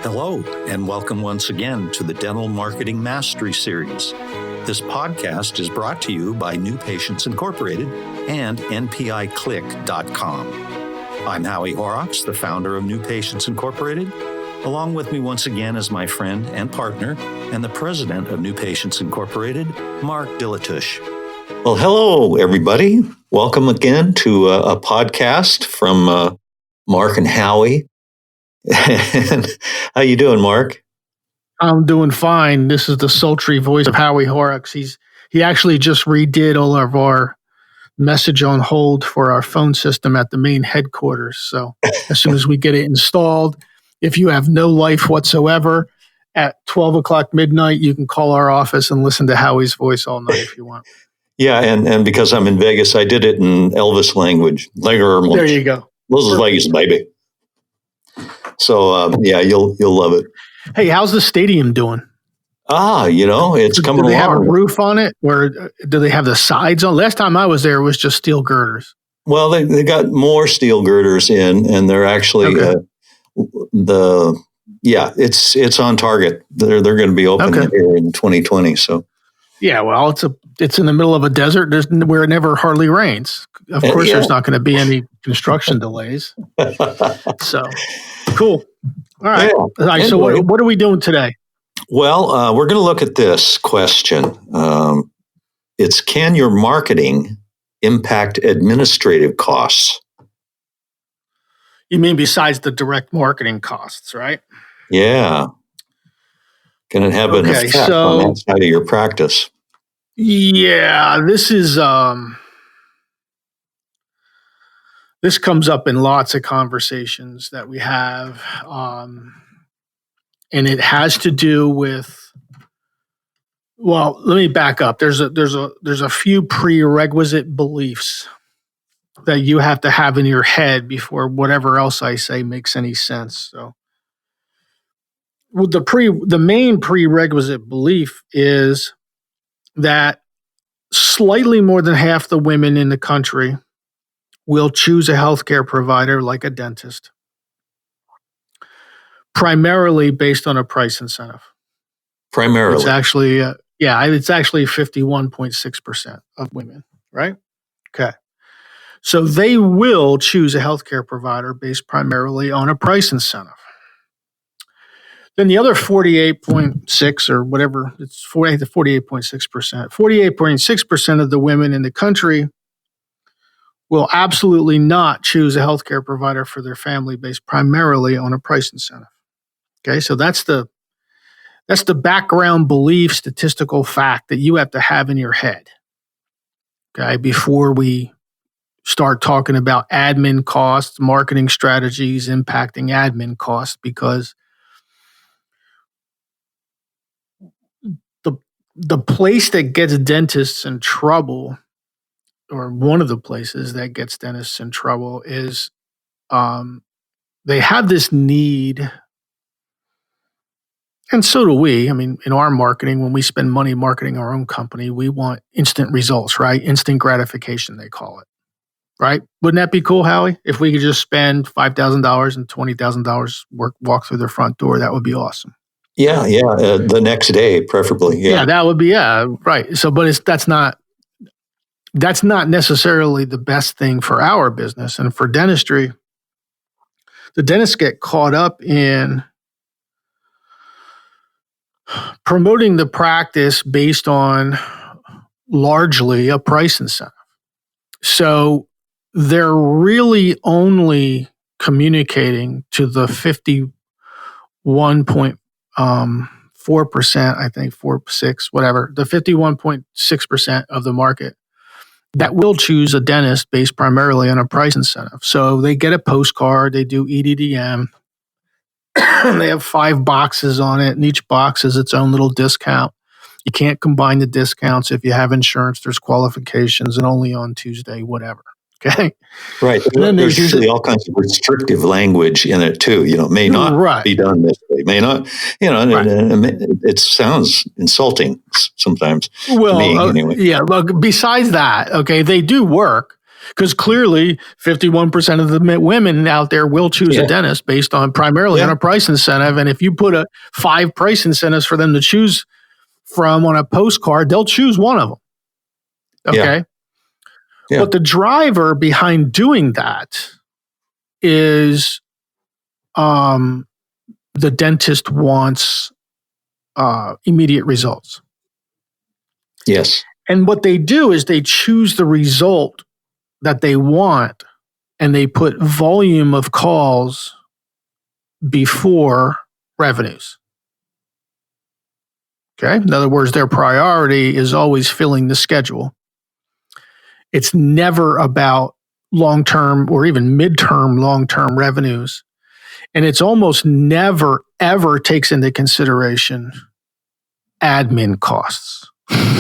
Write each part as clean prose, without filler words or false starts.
Hello, and welcome once again to the Dental Marketing Mastery Series. This podcast is brought to you by New Patients Incorporated and NPIClick.com. I'm Howie Horrocks, the founder of New Patients Incorporated. Along with me once again is my friend and partner and the president of New Patients Incorporated, Mark Dilatush. Well, hello, everybody. Welcome again to a podcast from Mark and Howie. And how you doing, Mark? I'm doing fine. This is the sultry voice of Howie Horrocks. He actually just redid all of our message on hold for our phone system at the main headquarters. So as soon as we get it installed, if you have no life whatsoever, at 12 o'clock midnight, you can call our office and listen to Howie's voice all night if you want. Yeah, and because I'm in Vegas, I did it in Elvis language. There you go. This is Vegas, baby. So yeah, you'll love it. Hey, how's the stadium doing? It's coming along. Do they have a roof on it, or do they have the sides on? Last time I was there, it was just steel girders. Well, they got more steel girders in, and they're actually it's on target. They're going to be open here in 2020. So yeah, well, it's in the middle of a desert where it never hardly rains. Of course, there's not going to be any construction delays. So cool. All right. Yeah. All right. Anyway, so what are we doing today? Well, we're going to look at this question. It's, can your marketing impact administrative costs? You mean besides the direct marketing costs, right? Yeah. Can it have an effect on that side of your practice? Yeah, this comes up in lots of conversations that we have, and it has to do with. Well, let me back up. There's a few prerequisite beliefs that you have to have in your head before whatever else I say makes any sense. So, the main prerequisite belief is that slightly more than half the women in the country will choose a healthcare provider like a dentist, primarily based on a price incentive. Primarily. It's actually, it's actually 51.6% of women, right? Okay. So they will choose a healthcare provider based primarily on a price incentive. Then the other 48.6 or whatever, it's 48.6%. 48.6% of the women in the country will absolutely not choose a healthcare provider for their family based primarily on a price incentive. Okay, so that's the background belief, statistical fact that you have to have in your head. Okay, before we start talking about admin costs, marketing strategies impacting admin costs, because the place that gets dentists in trouble, or one of the places that gets dentists in trouble, is they have this need, and so do we. I mean, in our marketing, when we spend money marketing our own company, we want instant results, right? Instant gratification, they call it, right? Wouldn't that be cool, Howie? If we could just spend $5,000 and $20,000 walk through their front door, that would be awesome. Yeah. The next day, preferably. Yeah, that would be, right. So, but that's not necessarily the best thing for our business. And for dentistry, the dentists get caught up in promoting the practice based on largely a price incentive. So they're really only communicating to the 51.4%, I think 4.6, whatever, the 51.6% of the market that will choose a dentist based primarily on a price incentive. So they get a postcard, they do EDDM, and they have 5 boxes on it, and each box is its own little discount. You can't combine the discounts. If you have insurance, there's qualifications, and only on Tuesday, whatever. Okay. Right. There's usually all kinds of restrictive language in it too. May not be done this way. May not. And it sounds insulting sometimes. Well, to me, anyway. Yeah. Well, besides that, okay, they do work. Because clearly 51% of the women out there will choose a dentist based on primarily on a price incentive. And if you put 5 price incentives for them to choose from on a postcard, they'll choose one of them. Okay. Yeah. But the driver behind doing that is the dentist wants immediate results. Yes. And what they do is they choose the result that they want, and they put volume of calls before revenues. Okay. In other words, their priority is always filling the schedule. It's never about long-term or even midterm long-term revenues. And it's almost never, ever takes into consideration admin costs.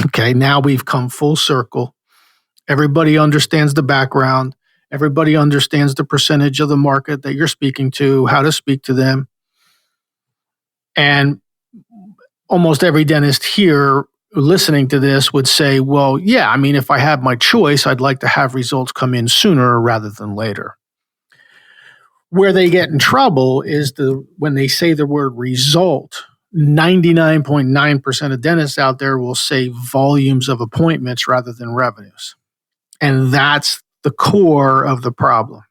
Okay. Now we've come full circle. Everybody understands the background. Everybody understands the percentage of the market that you're speaking to, how to speak to them. And almost every dentist here listening to this would say, well, yeah, I mean, if I have my choice, I'd like to have results come in sooner rather than later. Where they get in trouble is when they say the word result. 99.9% of dentists out there will say volumes of appointments rather than revenues. And that's the core of the problem.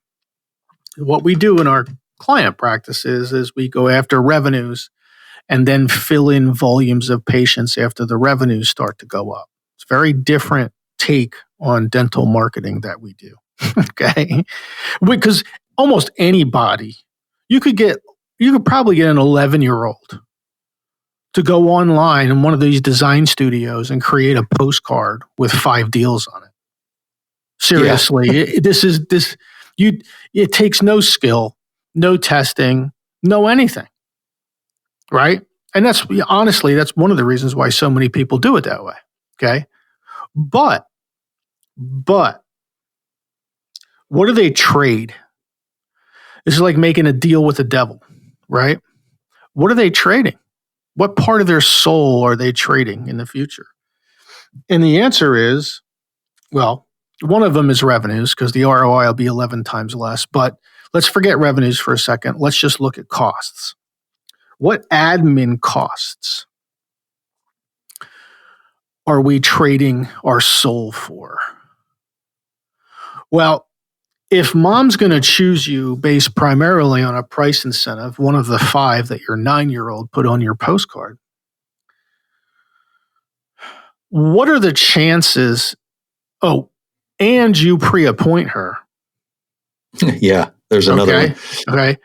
What we do in our client practices is we go after revenues and then fill in volumes of patients after the revenues start to go up. It's a very different take on dental marketing that we do. Okay? Because almost anybody, you could probably get an 11-year-old to go online in one of these design studios and create a postcard with 5 deals on it. Seriously, it takes no skill, no testing, no anything. Right? And that's one of the reasons why so many people do it that way. Okay. But what do they trade? This is like making a deal with the devil, right? What are they trading? What part of their soul are they trading in the future? And the answer is, well, one of them is revenues because the ROI will be 11 times less. But let's forget revenues for a second. Let's just look at costs. What admin costs are we trading our soul for? Well, if mom's going to choose you based primarily on a price incentive, one of the 5 that your 9-year-old put on your postcard, what are the chances? Oh, and you pre-appoint her. Yeah, there's another one. Okay.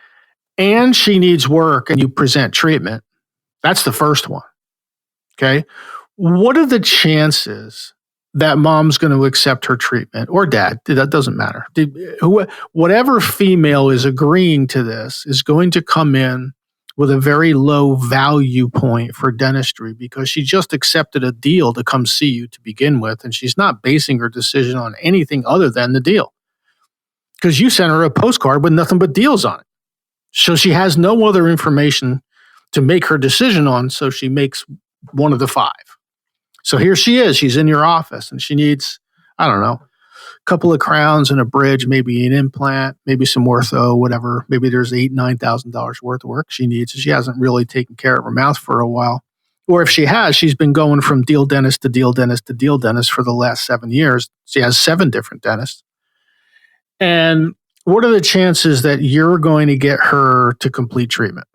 And she needs work and you present treatment. That's the first one. Okay. What are the chances that mom's going to accept her treatment or dad? That doesn't matter. Whatever female is agreeing to this is going to come in with a very low value point for dentistry because she just accepted a deal to come see you to begin with. And she's not basing her decision on anything other than the deal because you sent her a postcard with nothing but deals on it. So she has no other information to make her decision on, so she makes one of the 5. So here she is. She's in your office, and she needs, I don't know, a couple of crowns and a bridge, maybe an implant, maybe some ortho, whatever. Maybe there's $8,000-9,000 worth of work she needs. She hasn't really taken care of her mouth for a while. Or if she has, she's been going from deal dentist to deal dentist to deal dentist for the last 7 years. She has 7 different dentists. And what are the chances that you're going to get her to complete treatment?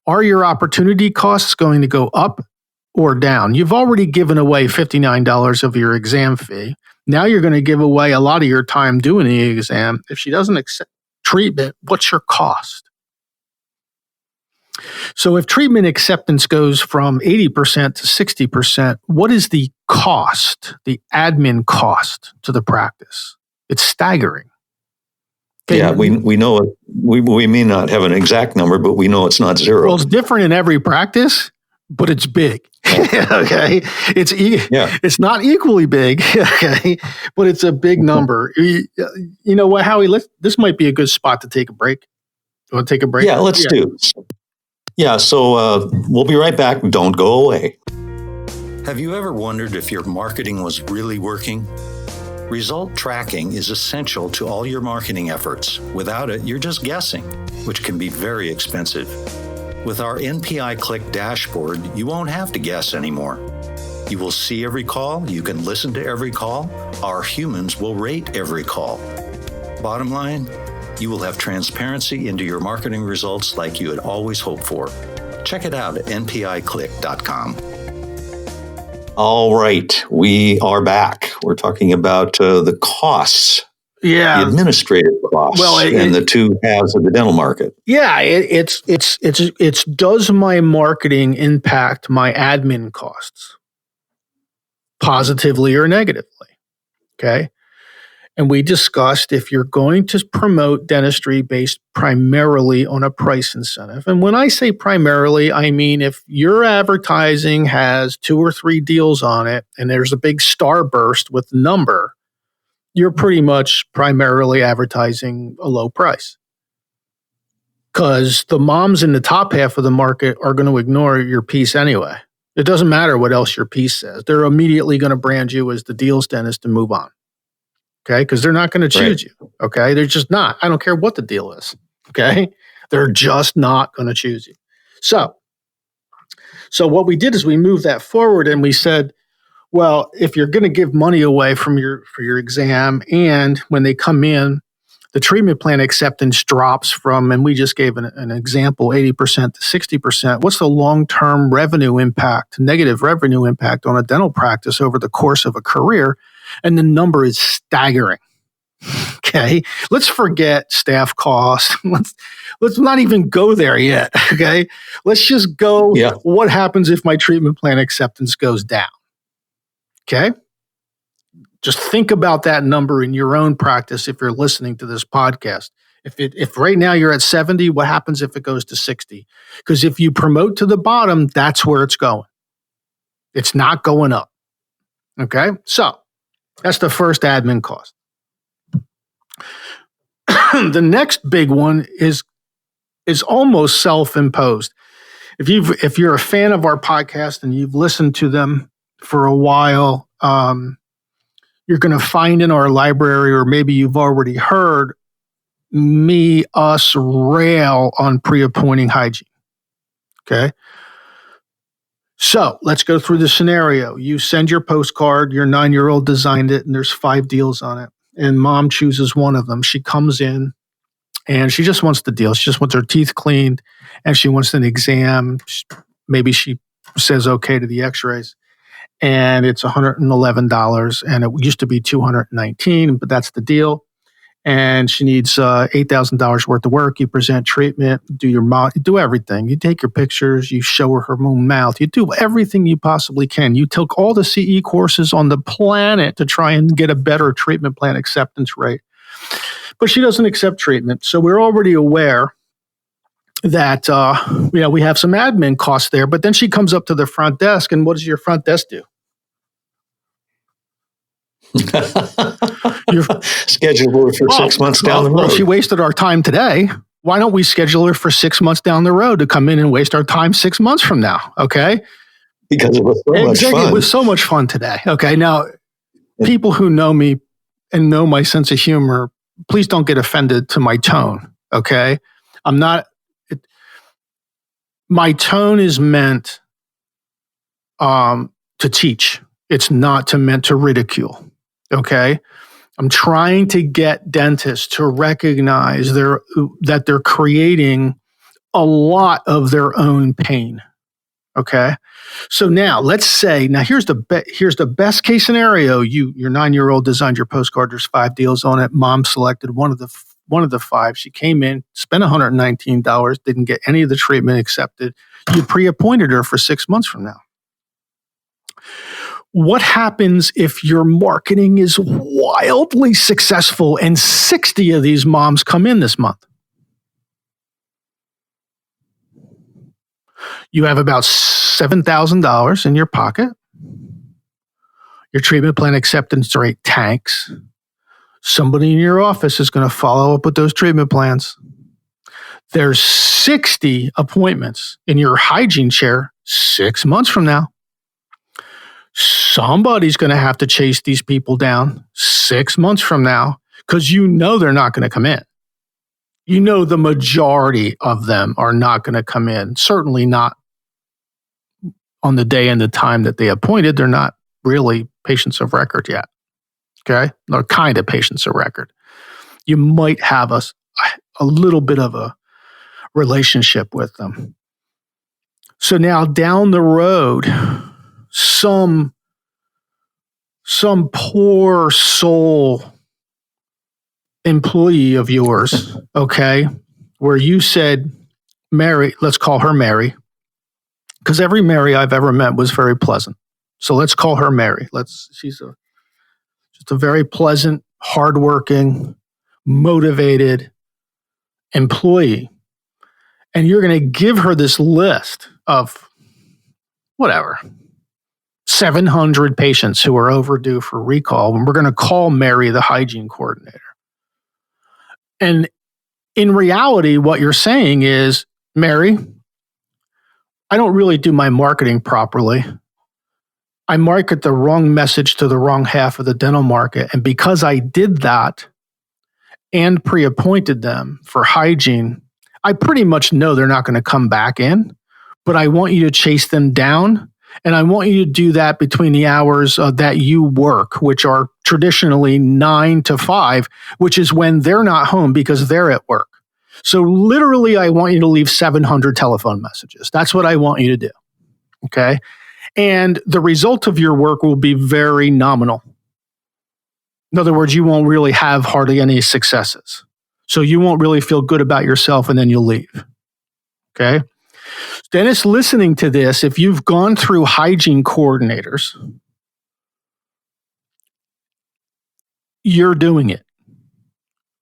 Are your opportunity costs going to go up or down? You've already given away $59 of your exam fee. Now you're going to give away a lot of your time doing the exam. If she doesn't accept treatment, what's your cost? So if treatment acceptance goes from 80% to 60%, what is the cost, the admin cost to the practice? It's staggering. Okay. Yeah, we know it. We may not have an exact number, but we know it's not 0. Well, it's different in every practice, but it's big. Okay, it's not equally big. Okay, but it's a big number. You know what, Howie? This might be a good spot to take a break. You want to take a break? Yeah, let's do. Yeah, so we'll be right back. Don't go away. Have you ever wondered if your marketing was really working? Result tracking is essential to all your marketing efforts. Without it, you're just guessing, which can be very expensive. With our NPI Click dashboard, you won't have to guess anymore. You will see every call, you can listen to every call, our humans will rate every call. Bottom line, you will have transparency into your marketing results like you had always hoped for. Check it out at npiclick.com. All right, we are back. We're talking about the costs, the administrative costs, and the two halves of the dental market. Yeah, it's does my marketing impact my admin costs positively or negatively? Okay. And we discussed if you're going to promote dentistry based primarily on a price incentive. And when I say primarily, I mean if your advertising has 2 or 3 deals on it and there's a big starburst with the number, you're pretty much primarily advertising a low price. Because the moms in the top half of the market are going to ignore your piece anyway. It doesn't matter what else your piece says. They're immediately going to brand you as the deals dentist and move on. Okay, because they're not going to choose you. Okay, they're just not. I don't care what the deal is. Okay, they're just not going to choose you. So what we did is we moved that forward and we said, well, if you're going to give money away for your exam, and when they come in, the treatment plan acceptance drops from, and we just gave an example, 80% to 60%. What's the long-term revenue impact, negative revenue impact on a dental practice over the course of a career? And the number is staggering. Okay, let's forget staff costs. Let's not even go there yet. Okay, let's just go. Yeah. What happens if my treatment plan acceptance goes down? Okay, just think about that number in your own practice. If you're listening to this podcast, if right now you're at 70, what happens if it goes to 60? Because if you promote to the bottom, that's where it's going. It's not going up. Okay, so that's the first admin cost. The next big one is almost self-imposed. If you're a fan of our podcast and you've listened to them for a while, you're going to find in our library, or maybe you've already heard us rail on pre-appointing hygiene. Okay. So let's go through the scenario. You send your postcard, your 9-year-old designed it, and there's 5 deals on it. And mom chooses one of them. She comes in and she just wants the deal. She just wants her teeth cleaned and she wants an exam. Maybe she says okay to the x-rays. And it's $111. And it used to be $219, but that's the deal. And she needs $8,000 worth of work. You present treatment, do everything. You take your pictures, you show her her mouth, you do everything you possibly can. You took all the CE courses on the planet to try and get a better treatment plan acceptance rate. But she doesn't accept treatment. So we're already aware that we have some admin costs there. But then she comes up to the front desk, and what does your front desk do? Schedule her for 6 months down the road. Well, she wasted our time today. Why don't we schedule her for 6 months down the road to come in and waste our time 6 months from now? Okay. Because it was so much fun. It was so much fun today. Okay. Now, people who know me and know my sense of humor, please don't get offended to my tone. Okay. My tone is meant to teach. It's not meant to ridicule. Okay. I'm trying to get dentists to recognize that they're creating a lot of their own pain. Okay. So now let's say, here's the best case scenario. Your 9-year-old designed your postcard. There's 5 deals on it. Mom selected one of the 5. She came in, spent $119, didn't get any of the treatment accepted. You pre-appointed her for 6 months from now. What happens if your marketing is wildly successful and 60 of these moms come in this month? You have about $7,000 in your pocket. Your treatment plan acceptance rate tanks. Somebody in your office is going to follow up with those treatment plans. There's 60 appointments in your hygiene chair 6 months from now. Somebody's going to have to chase these people down. 6 months from now, because they're not going to come in. The majority of them are not going to come in, certainly not on the day and the time that they appointed. They're not really patients of record yet. Okay? They're kind of patients of record. You might have a little bit of a relationship with them. So now down the road, some poor soul employee of yours, okay, where you said, Mary, let's call her Mary, because every Mary I've ever met was very pleasant. So let's call her Mary. She's just a very pleasant, hardworking, motivated employee. And you're going to give her this list of whatever, 700 patients who are overdue for recall. And we're going to call Mary the hygiene coordinator. And in reality, what you're saying is, Mary, I don't really do my marketing properly. I market the wrong message to the wrong half of the dental market. And because I did that and pre-appointed them for hygiene, I pretty much know they're not going to come back in, but I want you to chase them down. And I want you to do that between the hours that you work, which are traditionally 9 to 5, which is when they're not home because they're at work. So literally, I want you to leave 700 telephone messages. That's what I want you to do. Okay. And the result of your work will be very nominal. In other words, you won't really have hardly any successes. So you won't really feel good about yourself, and then you'll leave. Okay. Dentists listening to this, if you've gone through hygiene coordinators, you're doing it.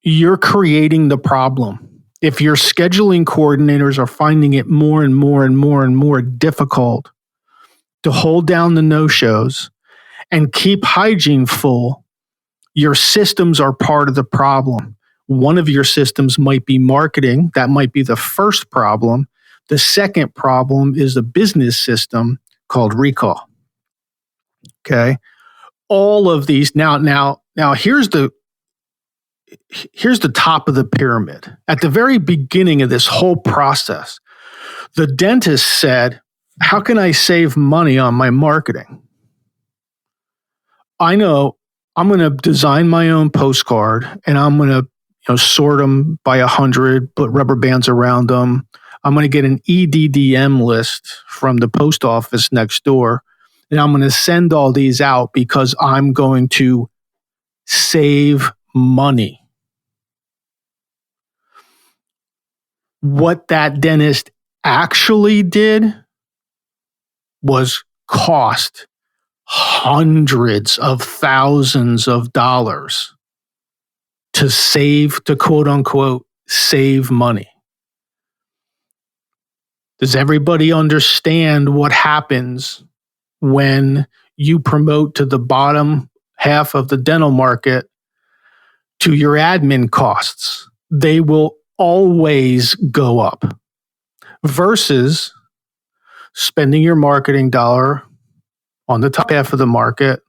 You're creating the problem. If your scheduling coordinators are finding it more and more and more and more difficult to hold down the no-shows and keep hygiene full, your systems are part of the problem. One of your systems might be marketing. That might be the first problem. The second problem is a business system called recall. Okay. All of these now here's the top of the pyramid. At the very beginning of this whole process, the dentist said, how can I save money on my marketing? I know I'm going to design my own postcard, and I'm going to sort them by 100, put rubber bands around them. I'm going to get an EDDM list from the post office next door, and I'm going to send all these out because I'm going to save money. What that dentist actually did was cost hundreds of thousands of dollars to quote unquote, save money. Does everybody understand what happens when you promote to the bottom half of the dental market to your admin costs? They will always go up versus spending your marketing dollar on the top half of the market,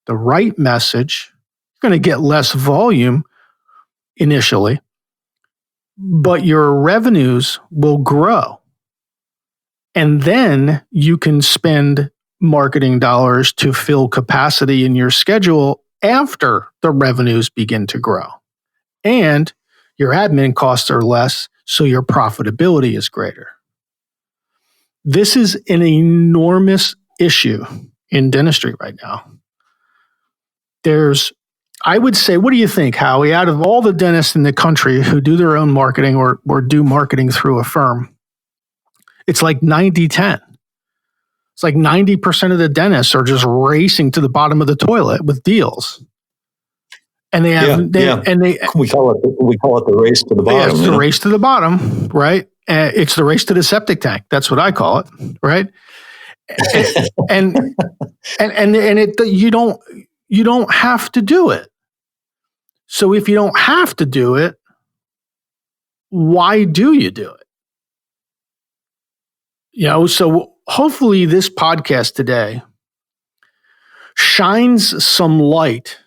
the right message. You're going to get less volume initially, but your revenues will grow. And then you can spend marketing dollars to fill capacity in your schedule after the revenues begin to grow. And your admin costs are less, so your profitability is greater. This is an enormous issue in dentistry right now. I would say, what do you think, Howie? Out of all the dentists in the country who do their own marketing or do marketing through a firm, it's like 90-10. It's like 90% of the dentists are just racing to the bottom of the toilet with deals. And they have, we call it the race to the bottom. Yeah, it's the race to the bottom, right? It's the race to the septic tank. That's what I call it, right? and you don't have to do it. So if you don't have to do it, why do you do it? So hopefully this podcast today shines some light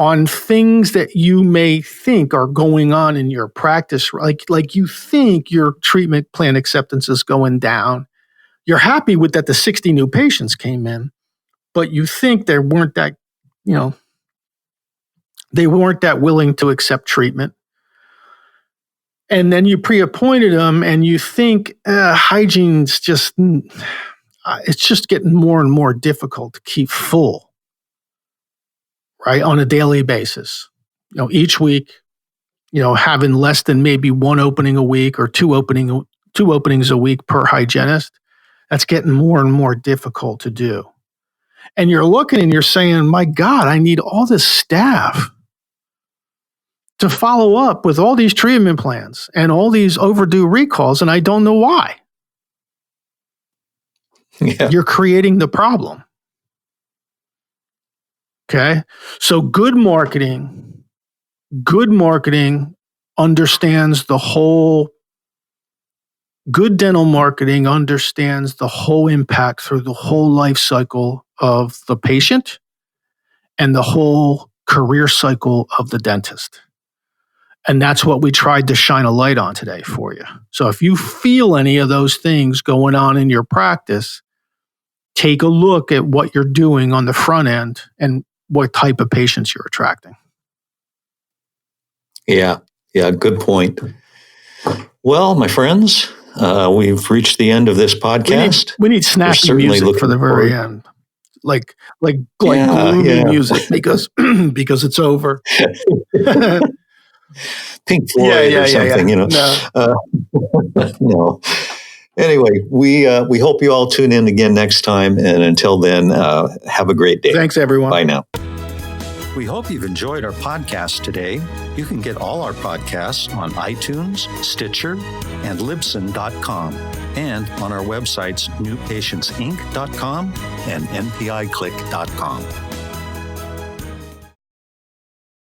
on things that you may think are going on in your practice, like you think your treatment plan acceptance is going down. You're happy with that the 60 new patients came in, but you think they weren't that willing to accept treatment. And then you pre-appointed them and you think hygiene's just, it's just getting more and more difficult to keep full, right? On a daily basis. Each week, having less than maybe one opening a week or two openings a week per hygienist, that's getting more and more difficult to do. And you're looking and you're saying, my God, I need all this staff to follow up with all these treatment plans and all these overdue recalls, and I don't know why. Yeah. You're creating the problem. Okay? So good marketing understands the whole, good dental marketing understands the whole impact through the whole life cycle of the patient and the whole career cycle of the dentist. And that's what we tried to shine a light on today for you. So if you feel any of those things going on in your practice, take a look at what you're doing on the front end and what type of patients you're attracting. Yeah, good point. Well, my friends, we've reached the end of this podcast. We need snappy music for the very end. Like gloomy music because it's over. Pink Floyd or something, No. Anyway, we hope you all tune in again next time. And until then, have a great day. Thanks, everyone. Bye now. We hope you've enjoyed our podcast today. You can get all our podcasts on iTunes, Stitcher, and Libsyn.com, and on our websites newpatientsinc.com and npiclick.com.